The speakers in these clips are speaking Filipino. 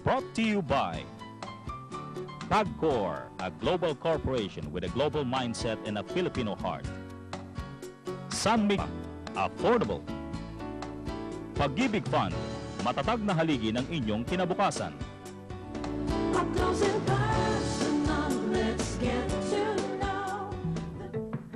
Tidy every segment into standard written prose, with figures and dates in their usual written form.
Brought to you by PAGCOR, a global corporation with a global mindset and a Filipino heart. San Miguel, affordable. Pag-ibig Fund, matatag na haligi ng inyong kinabukasan. Up close and personal, let's get to know.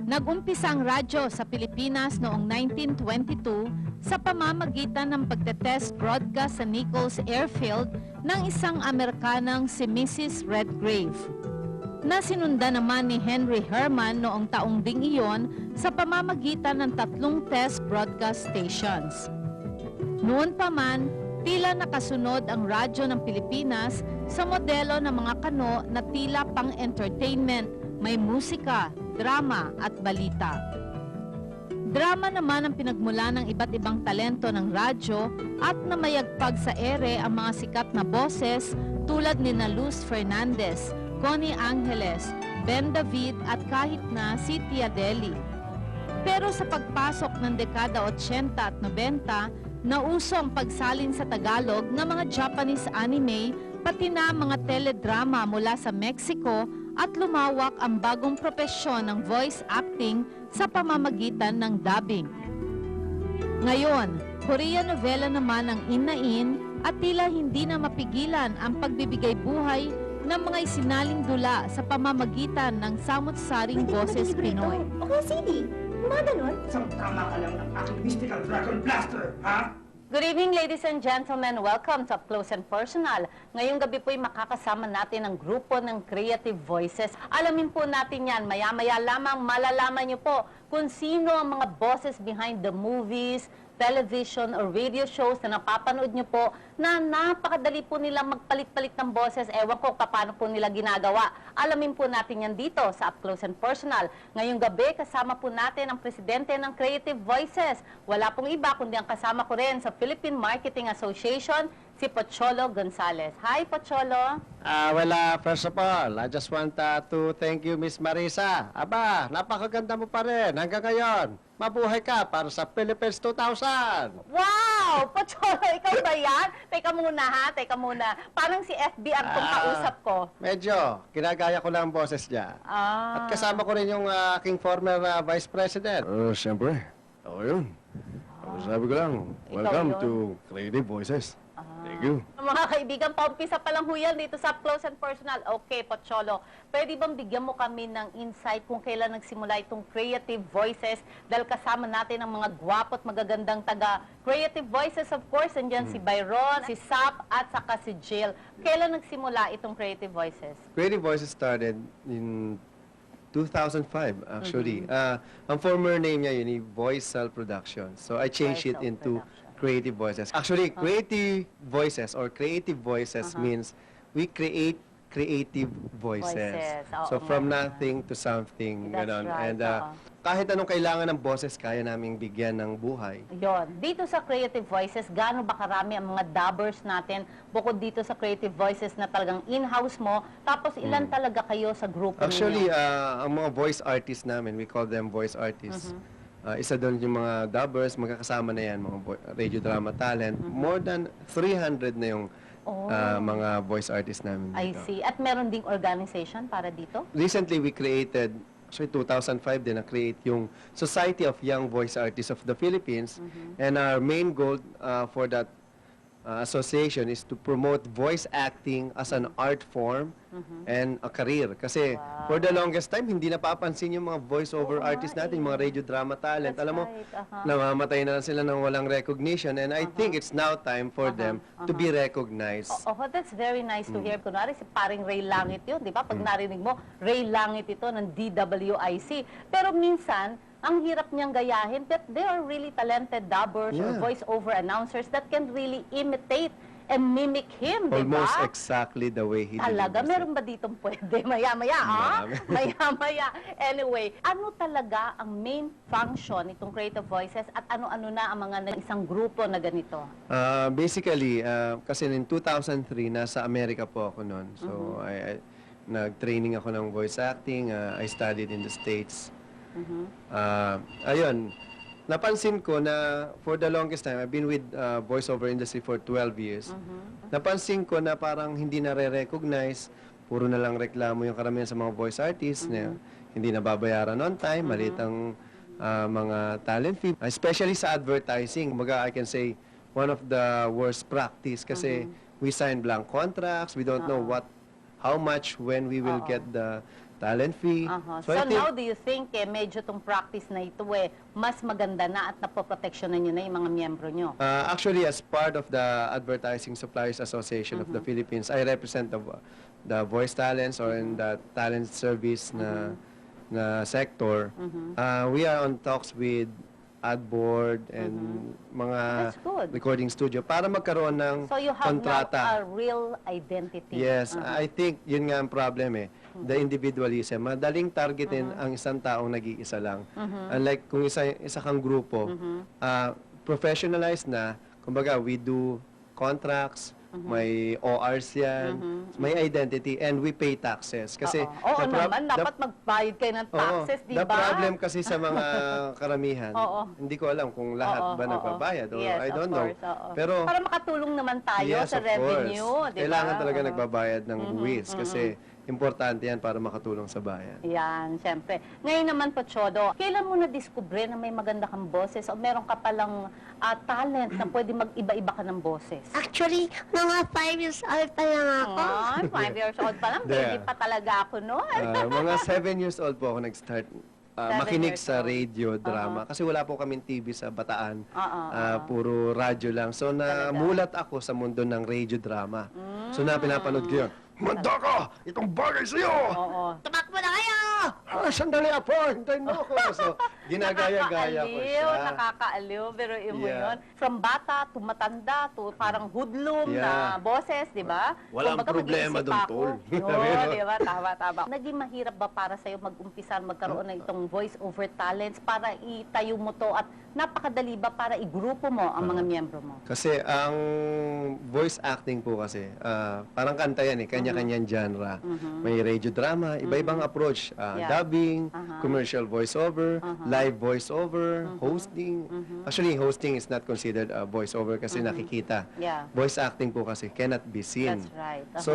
Nag-umpisa ang radyo sa Pilipinas noong 1922 sa pamamagitan ng pagtetest broadcast sa Nichols Airfield ng isang Amerikanang si Mrs. Redgrave. Nasinundan naman ni Henry Herman noong taong ding iyon sa pamamagitan ng 3 test broadcast stations. Noon pa man, tila nakasunod ang radyo ng Pilipinas sa modelo ng mga kano na tila pang-entertainment, may musika, drama at balita. Drama naman ang pinagmula ng iba't ibang talento ng radyo at namayagpag sa ere ang mga sikat na boses tulad ni Luz Fernandez, Connie Angeles, Ben David at kahit na si Tia Deli. Pero sa pagpasok ng dekada 80 at 90, nauso ang pagsalin sa Tagalog ng mga Japanese anime pati na mga teledrama mula sa Mexico at lumawak ang bagong propesyon ng voice acting sa pamamagitan ng dubbing. Ngayon, Korean novela naman ang in na in at tila hindi na mapigilan ang pagbibigay buhay ng mga isinaling dula sa pamamagitan ng samut-saring boses Pinoy. Okay, CD. Mga ganun. Tama ka lang ng aking mystical dragon blaster, ha? Good evening, ladies and gentlemen. Welcome to Up Close and Personal. Ngayong gabi po'y makakasama natin ang grupo ng Creative Voices. Alamin po natin yan. Maya-maya lamang malalaman niyo po kung sino ang mga bosses behind the movies, television or radio shows na napapanood niyo po na napakadali po nilang magpalit-palit ng boses. Ewan ko paano po nila ginagawa. Alamin po natin yan dito sa Up Close and Personal. Ngayong gabi, kasama po natin ang presidente ng Creative Voices. Wala pong iba kundi ang kasama ko rin sa Philippine Marketing Association, si Pocholo Gonzales. Hi, Pocholo. First of all, I just want to thank you, Miss Marisa. Aba, napakaganda mo pa rin hanggang ngayon. Mabuhay ka para sa Philippines 2000. Wow! Pocholo, ikaw ba yan? Teka muna ha, teka muna. Parang si FBR tong kausap ko. Medyo, ginagaya ko lang ang boses niya. At kasama ko rin yung aking former Vice President. Siyempre, ako yun. Sabi ko lang, welcome yun. to Creative Voices. Thank you. Mga kaibigan, paumpisa pa lang huyan dito sa Up Close and Personal. Okay, Pocholo, pwede bang bigyan mo kami ng insight kung kailan nagsimula itong Creative Voices? Dahil kasama natin ang mga gwapo at magagandang taga Creative Voices, of course. Nandiyan si Byron, si Sap, at saka si Jill. Kailan nagsimula itong Creative Voices? Creative Voices started in 2005, actually. Ang former name niya yun, Voice Cell Productions. So I changed Voice it Cell into Productions. Creative Voices. Actually, Creative Voices or Creative Voices means we create creative voices. Oo So from nga. nothing to something, That's ganon. right, And oo. kahit anong kailangan ng boses, kaya naming bigyan ng buhay. Yon. Dito sa Creative Voices, gaano ba karami ang mga dubbers natin bukod dito sa Creative Voices na talagang in-house mo? Tapos ilan talaga kayo sa grupo Actually, ninyo? ang mga voice artists namin, we call them voice artists. Isa doon yung mga dubbers, magkakasama na yan, mga radio drama talent. More than 300 na yung mga voice artists namin I dito. see. At meron ding organization para dito? Recently, we created, actually 2005 din, na-create yung Society of Young Voice Artists of the Philippines. And our main goal for that association is to promote voice acting as an art form and a career. Kasi for the longest time, hindi napapansin yung mga voice-over artists natin, yung mga radio drama talent. That's Alam mo, right, namamatay na lang sila ng walang recognition. And I think it's now time for them to be recognized. Oh, that's very nice to hear. Kunwari, si paring Ray Langit yun, di ba? Pag narinig mo, Ray Langit ito ng DWIC. Pero minsan, ang hirap niyang gayahin, but they are really talented dubbers or Yeah. voice-over announcers that can really imitate and mimic him, di ba? Almost exactly the way he Talaga? delivers it. Meron ba ditong pwede? Maya-maya, ah? Marami. Maya-maya. Anyway, ano talaga ang main function itong Creative Voices at ano-ano na ang mga isang grupo na ganito? Basically, kasi in 2003, nasa Amerika po ako noon. So, nag-training ako ng voice acting. I studied in the States. Ayun, napansin ko na for the longest time, I've been with voiceover industry for 12 years. Napansin ko na parang hindi na-recognize, puro na lang reklamo yung karamihan sa mga voice artists na hindi nababayaran on time, maliit ang mga talent fee. Especially sa advertising, kumbaga I can say one of the worst practice kasi we sign blank contracts, we don't know how much, when we will get the talent fee. So, I think, now, do you think medyo tong practice na ito mas maganda na at napoproteksyonan nyo na yung mga miyembro nyo? actually, as part of the Advertising Suppliers Association of the Philippines, I represent the voice talents or in the talent service na sector. We are on talks with ad board and mga That's good. recording studio para magkaroon ng So, you have kontrata. now a real identity. Yes, I think yun nga ang problem the individualism. Madaling targetin ang isang taong nag-iisa lang. Unlike kung isa kang grupo, professionalized na, kumbaga we do contracts, may ORs yan, may identity, and we pay taxes. Kasi Oo naman, dapat magbayad kayo ng taxes, di ba? The problem kasi sa mga karamihan, hindi ko alam kung lahat ba nagbabayad or Yes, I don't of know. course, oo. Pero para makatulong naman tayo yes, sa of revenue, course. di ba? Kailangan talaga nagbabayad ng buwis kasi importante yan para makatulong sa bayan. Yan, syempre. Ngayon naman po, Chodo, kailan mo na-discover na may maganda kang boses o meron ka palang talent na pwede mag-iba-iba ka ng boses? Actually, mga 5 years old pa lang ako. 5 years old pa lang, baby pa talaga ako noon. Mga 7 years old po ako nag-start 7 makinig years sa old. radio drama. Kasi wala po kaming TV sa Bataan. Oo. Puro radyo lang. So, namulat ako sa mundo ng radio drama. So, pinapanood ko yun. Manda ka! Itong bagay sa'yo! Oo. Tumakbo na kayo! Sandali po! Hintayin mo ako! So, ginagaya-gaya ko siya. Nakakaaliw, pero mo Yeah. yun. From bata to matanda to parang hoodlum na Yeah. boses, di ba? Walang Kumbaga, problema mag-iisip dun, ako. tol. Oo, di ba? Tama. Naging mahirap ba para sa'yo mag-umpisa magkaroon ng itong voice-over talents para itayo mo to at napakadali ba para igrupo mo ang mga miyembro mo? Kasi ang voice acting po kasi, parang kanta yan kanya-kanyang genre. May radio drama, iba-ibang approach. Yeah. Dubbing, commercial voiceover, live voiceover, hosting. Actually, hosting is not considered a voiceover kasi nakikita. Yeah. Voice acting po kasi cannot be seen. That's right. So,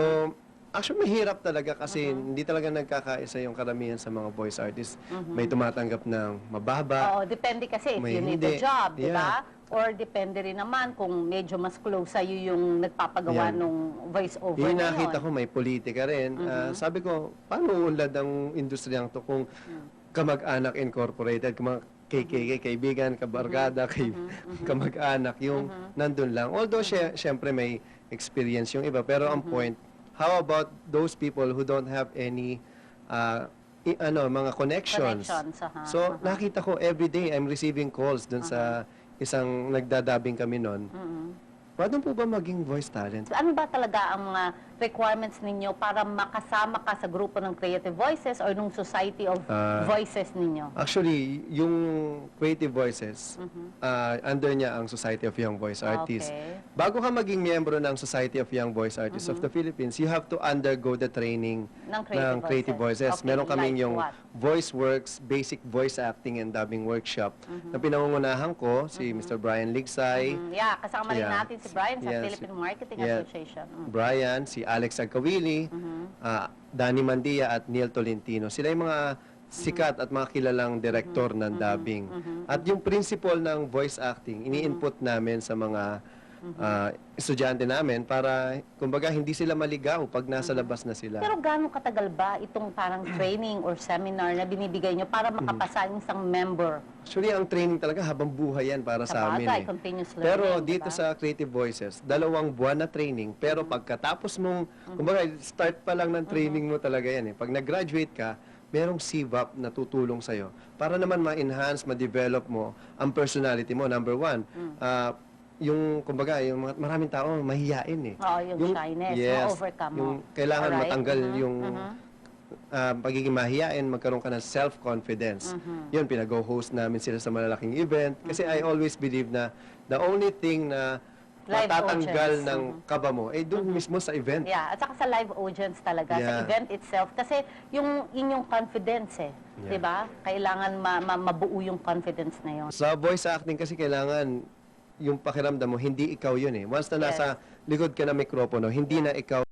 actually, mahirap talaga kasi hindi talaga nagkakaisa yung karamihan sa mga voice artists. May tumatanggap ng mababa. Oo, depende kasi if May you need hindi. a job, di ba? Yeah. Or depende rin naman kung medyo mas close sa'yo yung nagpapagawa Yan. nung voice-over Yung na nakita yun. ko may politika rin. Sabi ko, paano unlad ang industriyang to kung kamag-anak incorporated, kung mga KKK, kaibigan, kabarkada, kamag-anak, yung nandun lang. Although, syempre may experience yung iba. Pero ang point, how about those people who don't have any mga connections? So, nakita ko everyday, I'm receiving calls dun sa isang nagdadabing kami nun. Paano po ba maging voice talent? So, ano ba talaga ang mga requirements ninyo para makasama ka sa grupo ng Creative Voices or nung Society of Voices ninyo? Actually, yung Creative Voices, under niya ang Society of Young Voice Artists. Okay. Bago ka maging miyembro ng Society of Young Voice Artists of the Philippines, you have to undergo the training Ng Creative Voices. Okay, Meron kaming like yung what? Voice Works, Basic Voice Acting and Dubbing Workshop na pinangungunahan ko, si Mr. Brian Ligsay, Yeah, kasama rin Yeah. natin si Brian sa Yes. Philippine Marketing Yeah. Association. Brian, si Alex Agkawili, Danny Mandia at Neil Tolentino. Sila yung mga sikat at mga kilalang direktor ng dubbing. At yung principle ng voice acting, ini-input namin sa mga estudyante namin para, kumbaga, hindi sila maligaw pag nasa labas na sila. Pero gaano katagal ba itong parang training or seminar na binibigay nyo para makapasa yung isang member? Actually, ang training talaga habang buhay yan para sa amin. Sabagay, continuous learning, Pero diba? dito sa Creative Voices, 2 buwan na training. Pero pagkatapos mong, kumbaga, start pa lang ng training mo talaga yan. Pag nag-graduate ka, merong CVAP na tutulong sa'yo para naman ma-enhance, ma-develop mo ang personality mo. Number 1, yung, kumbaga, yung maraming tao mahihiyain Oo, yung shyness, ma-overcome mo. Yung kailangan Alright. matanggal yung pagiging mahihiyain, magkaroon ka ng self-confidence. Yun, pinag-host namin sila sa malalaking event. Kasi I always believe na the only thing na Live matatanggal audience. ng kaba mo, eh doon mismo sa event. Yeah, at saka sa live audience talaga, sa Yeah. event itself. Kasi yung inyong confidence Yeah. di ba? Kailangan mabuo yung confidence na yun. Sa voice acting kasi kailangan yung pakiramdam mo, hindi ikaw yun eh. Once na nasa likod ka ng mikropono, hindi na ikaw